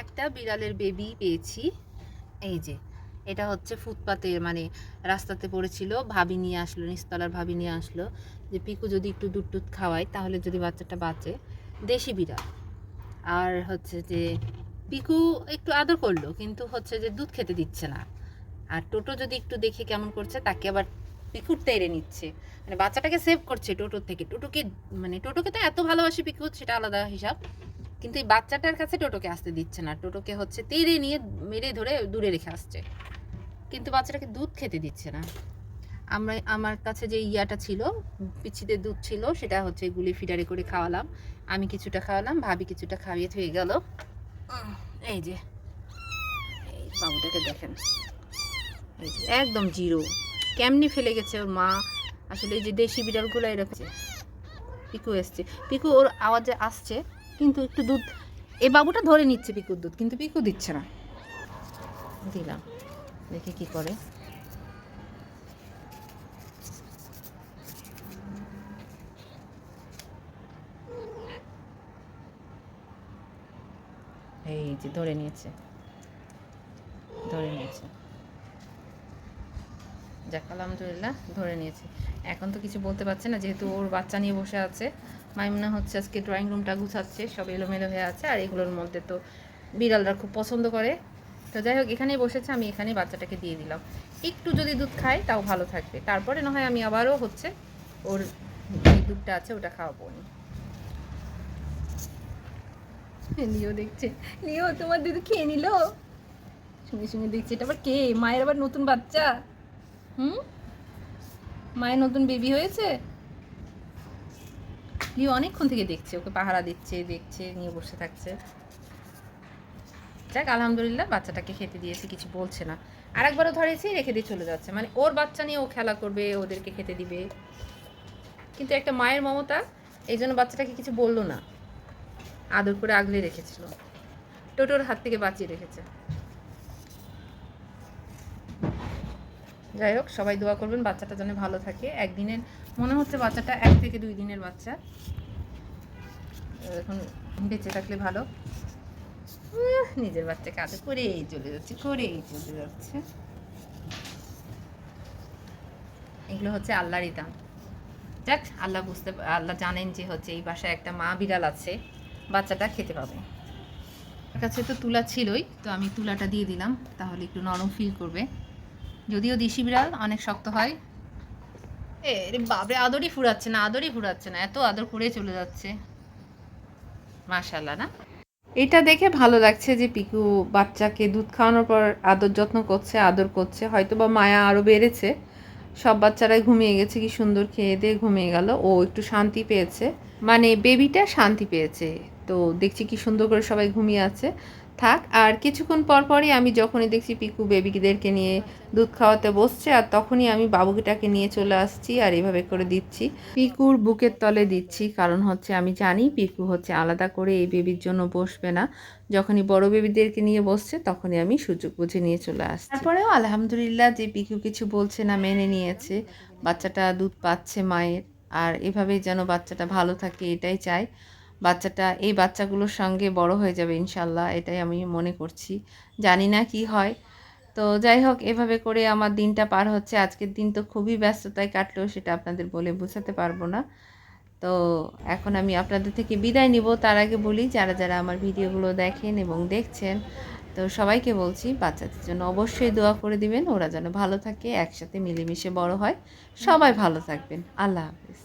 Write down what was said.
একটা বিড়ালের বেবি পেয়েছি। এই যে এটা হচ্ছে ফুটপাতে মানে রাস্তাতে পড়েছিল, ভাবি নিয়ে আসলো, নিচতলার ভাবি নিয়ে আসলো যে পিকু যদি একটু দুধ টুধ খাওয়ায় তাহলে যদি বাচ্চাটা বাঁচে। দেশি বিড়াল। আর হচ্ছে যে পিকু একটু আদর করলো কিন্তু হচ্ছে যে দুধ খেতে দিচ্ছে না। আর টোটো যদি একটু দেখে কেমন করছে, তাকে আবার পিকুর তেড়ে নিচ্ছে, মানে বাচ্চাটাকে সেভ করছে টোটোর থেকে। টোটোকে মানে টোটোকে তো এত ভালোবাসে পিকু, সেটা আলাদা হিসাব, কিন্তু এই বাচ্চাটার কাছে টোটোকে আসতে দিচ্ছে না, টোটোকে হচ্ছে তেড়ে নিয়ে মেরে ধরে দূরে রেখে আসছে, কিন্তু বাচ্চাটাকে দুধ খেতে দিচ্ছে না। আমার কাছে যে ইয়াটা ছিল, পিচ্ছিদের দুধ ছিল, সেটা হচ্ছে গুলি ফিডারে করে খাওয়ালাম। আমি কিছুটা খাওয়ালাম, ভাবি কিছুটা খাইয়ে থয়ে গেল। এই যে এই বাবুটাকে দেখেন, এই যে একদম জিরো, কেমনি ফেলে গেছে ওর মা। আসলে এই যে দেশি বিড়ালগুলো এরকম। পিকু এসছে, পিকু ওর আওয়াজে আসছে, কিন্তু একটু দুধ এই বাবুটা ধরে নিচ্ছে পিকুর দুধ, কিন্তু পিকু দিচ্ছে না। দিলাম, দেখি কি করে। এই যে ধরে নিয়েছে, ধরে নিয়েছে, যাক আলহামদুলিল্লাহ ধরে নিয়েছে। এখন তো কিছু বলতে পারছে না, যেহেতু ওর বাচ্চা নিয়ে বসে আছে। মাইমুনা হচ্ছে আজকে ড্রয়িং রুমটা গুছাচ্ছে, সব এলোমেলো হয়ে আছে, আর এগুলোর মধ্যে তো বিড়ালরা খুব পছন্দ করে। তো যাই হোক, এখানেই বসেছে, আমি এখানেই বাচ্চাটাকে দিয়ে দিলাম। একটু যদি দুধ খায় তাও ভালো থাকবে, তারপরে না হয় আমি আবারও হচ্ছে ওর যে দুধটা আছে ওটা খাওয়াবো। লিও দেখছে, লিও তোমার দুধ খেয়ে নিল, সঙ্গে সঙ্গে দেখছে। এটা আবার কে? মায়ের আবার নতুন বাচ্চা? হুম, মায়ের নতুন বেবি হয়েছে। লিও অনেকক্ষণ থেকে দেখছে, ওকে পাহারা দিচ্ছে, দেখছে, নিয়ে বসে থাকছে। যাক আলহামদুলিল্লাহ, বাচ্চাটাকে খেতে দিয়েছি, কিছু বলছে না। আর একবারও ধরেছি, রেখে দিয়ে চলে যাচ্ছে, মানে ওর বাচ্চা নিয়ে ও খেলা করবে, ওদেরকে খেতে দিবে। কিন্তু একটা মায়ের মমতা, এই জন্য বাচ্চাটাকে কিছু বললো না, আদর করে আগলে রেখেছিল, টোটোর হাত থেকে বাঁচিয়ে রেখেছে। যাই হোক, সবাই দোয়া করবেন বাচ্চাটা যেন ভালো থাকে। একদিনের মনে হচ্ছে বাচ্চাটা 1 থেকে 2 দিনের বাচ্চা, এখন বেঁচে থাকলে ভালো। নিজের বাচ্চাকে আদর করেই চলে যাচ্ছে, করেই চলে যাচ্ছে। এগুলো হচ্ছে আল্লাহরই দান। যাক, আল্লাহ জানেন যে হচ্ছে এই বাসায় একটা মা বিড়াল আছে, বাচ্চাটা খেতে পাবে। আমার কাছে তো তুলা ছিলই, তো আমি তুলাটা দিয়ে দিলাম, তাহলে একটু নরম ফিল করবে। যদিও দেশি বিড়াল অনেক শক্ত হয়। বাবরে, আদরই ফুরাচ্ছে না, আদরই ফুরাচ্ছে না, এত আদর করে চলে যাচ্ছে। মাশাআল্লাহ না। এটা দেখে ভালো লাগছে যে পিকু বাচ্চাকে দুধ খাওয়ানোর পর আদর যত্ন করছে, আদর করছে, হয়তো বা মায়া আরও বেড়েছে। সব বাচ্চারাই ঘুমিয়ে গেছে, কি সুন্দর খেয়ে দিয়ে ঘুমিয়ে গেল, ও একটু শান্তি পেয়েছে, মানে বেবিটা শান্তি পেয়েছে। তো দেখছি কি সুন্দর করে সবাই ঘুমিয়ে আছে। থাক, আর কিছুক্ষণ পর পরই আমি যখনই দেখছি পিকু বেবিদেরকে নিয়ে দুধ খাওয়াতে বসছে, আর তখনই আমি বাবুটাকে নিয়ে চলে আসছি, আর এভাবে করে দিচ্ছি, পিকুর বুকের তলে দিচ্ছি। কারণ হচ্ছে আমি জানি পিকু হচ্ছে আলাদা করে এই বেবির জন্য বসবে না, যখনই বড় বেবিদেরকে নিয়ে বসছে তখনই আমি সুযোগ বুঝে নিয়ে চলে আসছি। তারপরেও আলহামদুলিল্লাহ যে পিকু কিছু বলছে না, মেনে নিয়েছে, বাচ্চাটা দুধ পাচ্ছে মায়ের, আর এভাবেই যেন বাচ্চাটা ভালো থাকে এটাই চাই। বাচ্চাটা এই বাচ্চাগুলোর সঙ্গে বড় হয়ে যাবে ইনশাল্লাহ, এটাই আমি মনে করছি। জানি না কি হয়। তো যাই হোক, এভাবে করে আমার দিনটা পার হচ্ছে। আজকের দিন তো খুবই ব্যস্ততায় কাটলো, সেটা আপনাদের বলে বোঝাতে পারবো না। তো এখন আমি আপনাদের থেকে বিদায় নিব। তার আগে বলি, যারা যারা আমার ভিডিওগুলো দেখেন এবং দেখছেন, তো সবাইকে বলছি বাচ্চাদের জন্য অবশ্যই দোয়া করে দিবেন, ওরা যেন ভালো থাকে, একসাথে মিলেমিশে বড় হয়। সবাই ভালো থাকবেন। আল্লাহ হাফেজ।